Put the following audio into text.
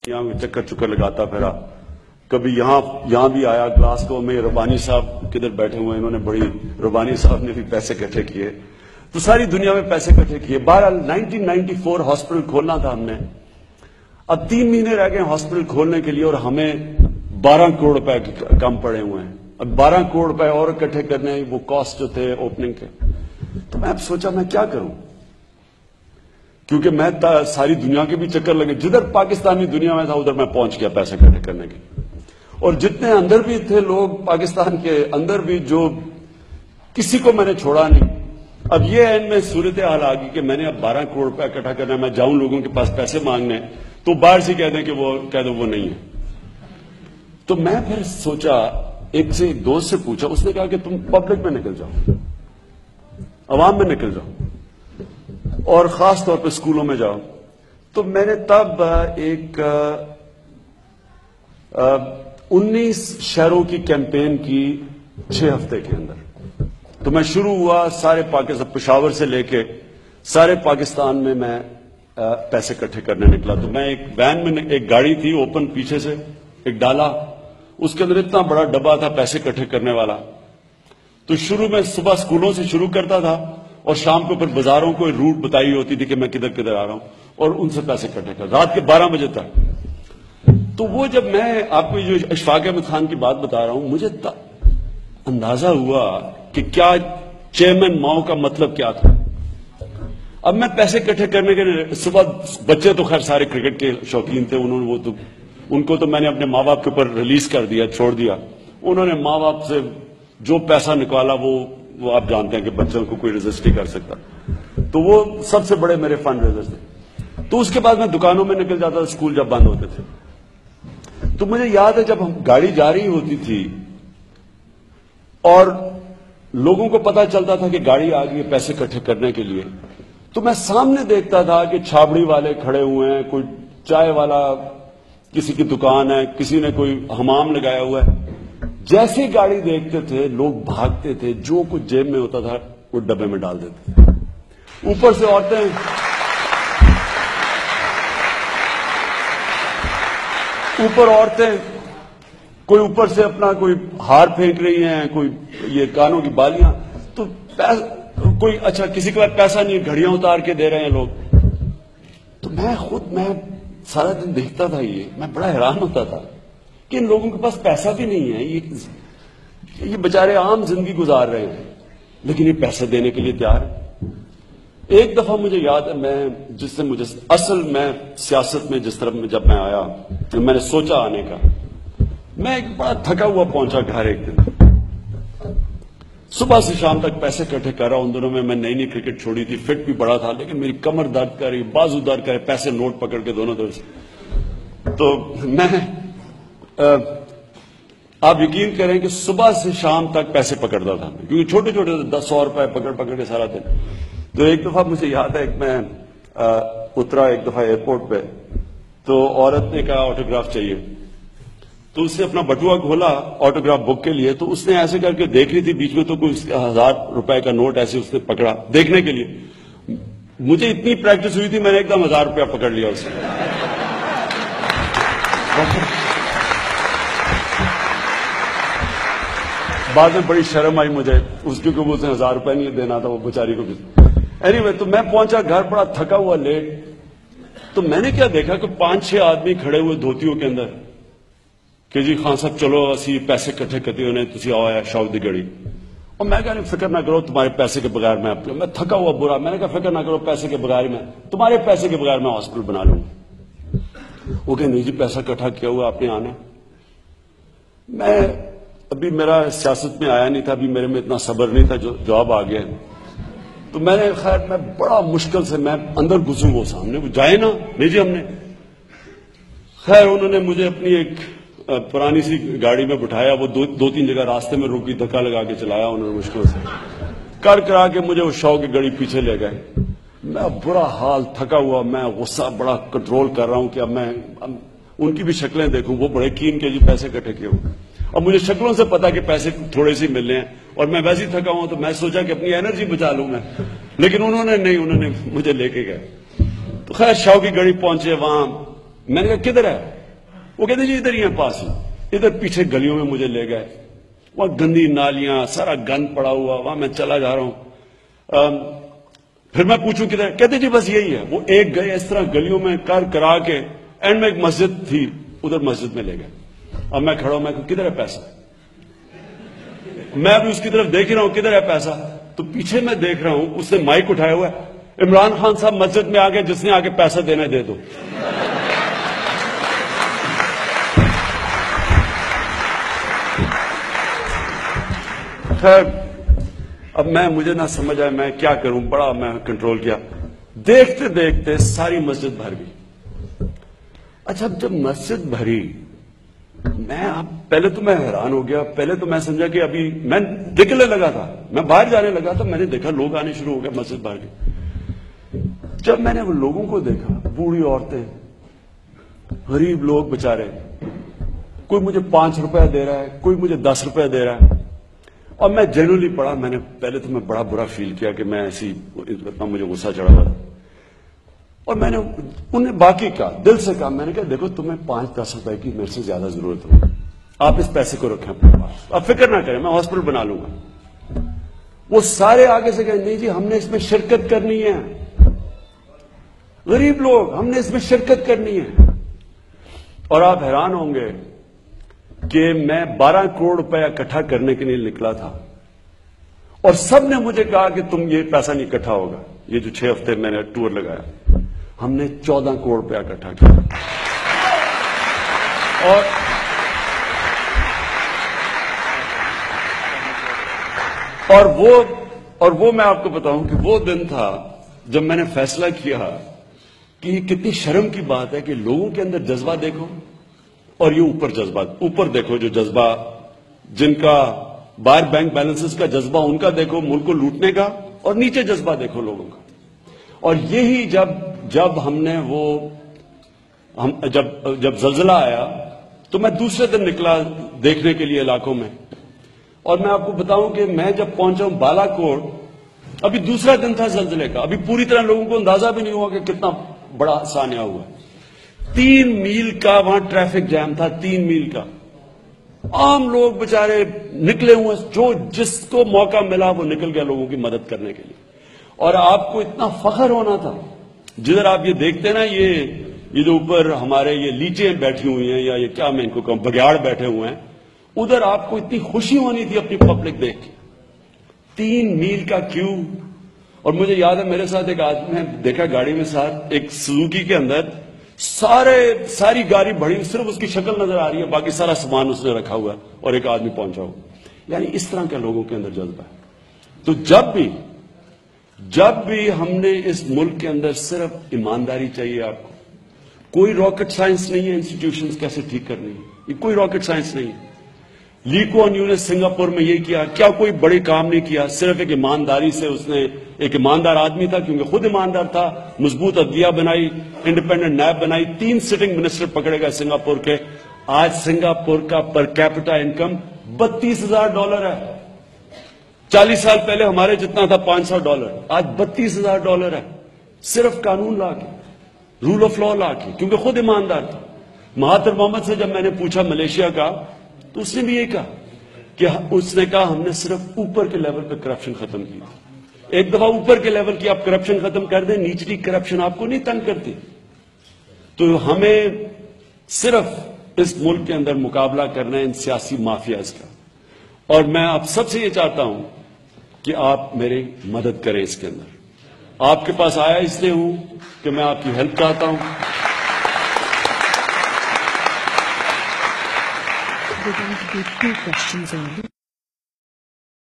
یہاں چکر چکر لگاتا پھرا، کبھی یہاں بھی آیا گلاسگو میں. ربانی صاحب کدھر بیٹھے ہوئے ہیں، انہوں نے بڑی ربانی صاحب نے بھی پیسے اکٹھے کیے، تو ساری دنیا میں پیسے اکٹھے کیے. بہرحال 1994 ہاسپٹل کھولنا تھا ہم نے. اب 3 مہینے رہ گئے ہاسپٹل کھولنے کے لیے اور ہمیں 12 کروڑ روپے کم پڑے ہوئے ہیں. اب 12 کروڑ روپے اور اکٹھے کرنے، وہ کاسٹ جو تھے اوپننگ کے. تو میں اب سوچا میں کیا کروں، کیونکہ میں ساری دنیا کے بھی چکر لگے، جدھر پاکستانی دنیا میں تھا ادھر میں پہنچ گیا پیسے اکٹھے کرنے کے. اور جتنے اندر بھی تھے لوگ پاکستان کے اندر بھی، جو کسی کو میں نے چھوڑا نہیں. اب یہ اینڈ میں صورتحال آ گئی کہ میں نے اب 12 کروڑ روپے اکٹھا کرنا ہے. میں جاؤں لوگوں کے پاس پیسے مانگنے تو باہر سے کہہ دیں کہ وہ کہہ دو وہ نہیں ہے. تو میں پھر سوچا، ایک دوست سے پوچھا، اس نے کہا کہ تم پبلک میں نکل جاؤ، عوام میں نکل جاؤ، اور خاص طور پہ اسکولوں میں جاؤ. تو میں نے تب ایک 19 شہروں کی کیمپین کی 6 ہفتے کے اندر. تو میں شروع ہوا سارے پاکستان، پشاور سے لے کے سارے پاکستان میں پیسے اکٹھے کرنے نکلا. تو میں ایک وین میں، ایک گاڑی تھی اوپن پیچھے سے، ایک ڈالا، اس کے اندر اتنا بڑا ڈبہ تھا پیسے اکٹھے کرنے والا. تو شروع میں صبح اسکولوں سے شروع کرتا تھا اور شام کو پھر بازاروں کو روٹ بتائی ہوتی تھی کہ میں کدھر کدھر آ رہا ہوں، اور ان سے پیسے اکٹھے کر رات کے 12 بجے تک. تو وہ جب میں آپ کو جو اشفاق احمد خان کی بات بتا رہا ہوں، مجھے اندازہ ہوا کہ کیا چیئرمین ماؤ کا مطلب کیا تھا. اب میں پیسے اکٹھے کرنے کے صبح، بچے تو خیر سارے کرکٹ کے شوقین تھے، ان کو تو میں نے اپنے ماں باپ کے اوپر ریلیز کر دیا، چھوڑ دیا. انہوں نے ماں باپ سے جو پیسہ نکالا وہ آپ جانتے ہیں کہ بچوں کو کوئی ریزسٹ نہیں کر سکتا. تو وہ سب سے بڑے میرے فنڈ ریزرز تھے. تو اس کے بعد میں دکانوں میں نکل جاتا تھا، اسکول جب بند ہوتے تھے. تو مجھے یاد ہے جب ہم گاڑی جا رہی ہوتی تھی اور لوگوں کو پتا چلتا تھا کہ گاڑی آ گئی ہے پیسے اکٹھے کرنے کے لیے، تو میں سامنے دیکھتا تھا کہ چھابڑی والے کھڑے ہوئے ہیں، کوئی چائے والا، کسی کی دکان ہے، کسی نے کوئی حمام لگایا ہوا ہے. جیسی گاڑی دیکھتے تھے لوگ بھاگتے تھے، جو کچھ جیب میں ہوتا تھا وہ ڈبے میں ڈال دیتے تھے. اوپر سے عورتیں کوئی اوپر سے اپنا کوئی ہار پھینک رہی ہیں، کوئی یہ کانوں کی بالیاں. تو کوئی اچھا کسی کے پاس پیسہ نہیں، گھڑیاں اتار کے دے رہے ہیں لوگ. تو میں سارا دن دیکھتا تھا، میں بڑا حیران ہوتا تھا کہ ان لوگوں کے پاس پیسہ بھی نہیں ہے، یہ بیچارے عام زندگی گزار رہے ہیں لیکن یہ پیسہ دینے کے لیے تیار ہے. ایک دفعہ مجھے یاد ہے، میں سیاست میں جس طرح جب میں آیا، میں نے سوچا آنے کا، میں ایک بڑا تھکا ہوا پہنچا گھر. ایک دن صبح سے شام تک پیسے اکٹھے کر رہا ہوں. ان دنوں میں نئی کرکٹ چھوڑی تھی، فٹ بھی بڑا تھا، لیکن میری کمر درد کر رہی، بازو درد کر رہے، پیسے نوٹ پکڑ کے دونوں طرف سے. تو میں آپ یقین کریں کہ صبح سے شام تک پیسے پکڑتا تھا، کیونکہ چھوٹے چھوٹے 100 روپے پکڑ کے سارا دن. تو ایک دفعہ مجھے یاد ہے، میں اترا ایک دفعہ ایئرپورٹ پہ، تو عورت نے کہا آٹوگراف چاہیے. تو اس نے اپنا بٹوا کھولا آٹوگراف بک کے لیے. تو اس نے ایسے کر کے دیکھ رہی تھی، بیچ میں تو کوئی 1000 روپے کا نوٹ ایسے اس نے پکڑا دیکھنے کے لیے. مجھے اتنی پریکٹس ہوئی تھی، میں نے ایک دم 1000 روپیہ پکڑ لیا اس نے. بعد میں بڑی شرم آئی مجھے، کیونکہ وہ اسے 1000 روپے نہیں دینا تھا وہ بیچاری کو بھی. اینیوے، تو میں پہنچا گھر بڑا تھکا ہوا لیٹ. تو میں نے کیا دیکھا کہ 5-6 آدمی کھڑے ہوئے دھوتیوں کے اندر کہ جی خان صاحب چلو اسی پیسے اکٹھے کرتے ہونے تسی آؤ شاؤ دی گڑی. اور میں کہا فکر نہ کرو، تمہارے پیسے کے بغیر میں تھکا ہوا برا، میں نے کہا فکر نہ کرو، پیسے کے بغیر تمہارے پیسے کے بغیر میں ہاسپٹل بنا لوں. وہ کہ نہیں جی پیسہ اکٹھا کیا ہوا آپ نے آنا. میں ابھی میرا سیاست میں آیا نہیں تھا، ابھی میرے میں اتنا صبر نہیں تھا، جو جواب آ گیا. تو میں نے میں بڑا مشکل سے میں اندر گھسوں، وہ سامنے وہ جائے نا، نہیں جی ہم نے. خیر انہوں نے مجھے اپنی ایک پرانی سی گاڑی میں بٹھایا، وہ 2-3 جگہ راستے میں روکی، دھکا لگا کے چلایا انہوں نے مشکل سے، کرا کے مجھے وہ شو کی گاڑی پیچھے لے گئے. میں برا حال تھکا ہوا، میں غصہ بڑا کنٹرول کر رہا ہوں کہ اب میں ان کی بھی شکلیں دیکھوں. وہ بڑے کین کے جی پیسے اکٹھے کیے ہوئے. اب مجھے شکلوں سے پتا کہ پیسے تھوڑے سے مل رہے ہیں اور میں ویسے ہی تھکا ہوں. تو میں سوچا کہ اپنی انرجی بچا لوں میں، لیکن انہوں نے مجھے لے کے گئے. تو خیر شاہ کی گاڑی پہنچے، وہاں میں نے کہا کدھر ہے؟ وہ کہتے جی ادھر ہی ہے پاس ہی. ادھر پیچھے گلیوں میں مجھے لے گئے, وہاں گندی نالیاں, سارا گند پڑا ہوا, وہاں میں چلا جا رہا ہوں. پھر میں پوچھوں کدھر, کہتے جی بس یہی ہے. وہ ایک گئے اس طرح گلیوں میں کرا کے اینڈ میں ایک مسجد تھی, ادھر مسجد میں لے گئے. اب میں کھڑا ہوں, میں کدھر ہے پیسہ؟ میں ابھی اس کی طرف دیکھ رہا ہوں کدھر ہے پیسہ, تو پیچھے میں دیکھ رہا ہوں اس نے مائک اٹھایا ہوا ہے, عمران خان صاحب مسجد میں آ گئے, جس نے آ کے پیسہ دینا دے دو. خیر اب مجھے نہ سمجھ آئے میں کیا کروں, بڑا میں کنٹرول کیا. دیکھتے دیکھتے ساری مسجد بھر گئی. اچھا جب مسجد بھری, پہلے تو میں حیران ہو گیا. پہلے تو میں سمجھا کہ ابھی میں نکلنے لگا تھا, میں باہر جانے لگا تو میں نے دیکھا لوگ آنے شروع ہو گئے, مسجد بھر گئی. جب میں نے وہ لوگوں کو دیکھا, بوڑھی عورتیں, غریب لوگ بےچارے, کوئی مجھے 5 روپے دے رہا ہے, کوئی مجھے 10 روپے دے رہا ہے. اور میں جنرلی پڑھا, میں نے پہلے تو میں بڑا برا فیل کیا کہ میں ایسی, اتنا مجھے غصہ چڑھا ہوا. اور میں نے انہیں باقی کہا, دل سے کہا, میں نے کہا دیکھو تمہیں 5-10 روپے کی میرے سے زیادہ ضرورت ہوگی, آپ اس پیسے کو رکھیں اپنے پاس, آپ فکر نہ کریں, میں ہاسپٹل بنا لوں گا. وہ سارے آگے سے کہیں نہیں جی ہم نے اس میں شرکت کرنی ہے, غریب لوگ, ہم نے اس میں شرکت کرنی ہے. اور آپ حیران ہوں گے کہ میں 12 کروڑ روپے اکٹھا کرنے کے لیے نکلا تھا, اور سب نے مجھے کہا کہ تم یہ پیسہ نہیں اکٹھا ہوگا. یہ جو 6 ہفتے میں نے ٹور لگایا, ہم نے 14 کروڑ روپے اکٹھا کیا. اور وہ میں آپ کو بتاؤں کہ وہ دن تھا جب میں نے فیصلہ کیا کہ یہ کتنی شرم کی بات ہے کہ لوگوں کے اندر جذبہ دیکھو, اور یہ اوپر جذبہ, اوپر دیکھو جو جذبہ, جن کا باہر بینک بیلنسز کا جذبہ ان کا دیکھو ملک کو لوٹنے کا, اور نیچے جذبہ دیکھو لوگوں کا. اور یہی جب ہم نے جب زلزلہ آیا تو میں دوسرے دن نکلا دیکھنے کے لیے علاقوں میں, اور میں آپ کو بتاؤں کہ میں جب پہنچا ہوں بالا کوٹ, ابھی دوسرا دن تھا زلزلے کا, ابھی پوری طرح لوگوں کو اندازہ بھی نہیں ہوا کہ کتنا بڑا سانحہ ہوا. 3 میل کا وہاں ٹریفک جام تھا, 3 میل کا. عام لوگ بےچارے نکلے ہوئے, جو جس کو موقع ملا وہ نکل گیا لوگوں کی مدد کرنے کے لیے. اور آپ کو اتنا فخر ہونا تھا, جدھر آپ یہ دیکھتے ہیں نا, یہ جو اوپر ہمارے یہ لیچیں بیٹھی ہوئی ہیں, یا یہ کیا میں ان کو کہوں, بگیاڑ بیٹھے ہوئے ہیں, ادھر آپ کو اتنی خوشی ہونی تھی اپنی پبلک دیکھ کے. 3 میل کا کیو. اور مجھے یاد ہے میرے ساتھ ایک آدمی نے دیکھا گاڑی میں ساتھ, ایک سزوکی کے اندر ساری گاڑی بڑی, صرف اس کی شکل نظر آ رہی ہے, باقی سارا سامان اس نے رکھا ہوا ہے, اور ایک آدمی پہنچا ہوا. یعنی اس طرح کے لوگوں کے اندر جذبہ ہے. تو جب بھی ہم نے اس ملک کے اندر صرف ایمانداری چاہیے آپ کو. کوئی راکٹ سائنس نہیں ہے انسٹیٹیوشنز کیسے ٹھیک کرنی ہے, یہ کوئی راکٹ سائنس نہیں ہے. لی کوان یو نے سنگاپور میں یہ کیا, کیا کوئی بڑے کام نہیں کیا, صرف ایک ایمانداری سے اس نے, ایک ایماندار آدمی تھا کیونکہ خود ایماندار تھا, مضبوط عدلیہ بنائی, انڈیپینڈنٹ نیب بنائی, 3 سٹنگ منسٹر پکڑے گئے سنگاپور کے. آج سنگاپور کا پر کیپٹا انکم $32,000 ہے. 40 سال پہلے ہمارے جتنا تھا $500, آج $32,000 ہے, صرف قانون لا کے, رول آف لا لا کے, کیونکہ خود ایماندار تھا. مہاتر محمد سے جب میں نے پوچھا ملیشیا کا, تو اس نے بھی یہ کہا کہ اس نے کہا ہم نے صرف اوپر کے لیول پہ کرپشن ختم کی. ایک دفعہ اوپر کے لیول کی آپ کرپشن ختم کر دیں, نیچلی کرپشن آپ کو نہیں تنگ کرتی. تو ہمیں صرف اس ملک کے اندر مقابلہ کرنا ہے ان سیاسی مافیاز کا. اور میں آپ سب سے یہ چاہتا ہوں کہ آپ میری مدد کریں اس کے اندر. آپ کے پاس آیا اس لیے ہوں کہ میں آپ کی ہیلپ چاہتا ہوں. There are going to be 2 questions only.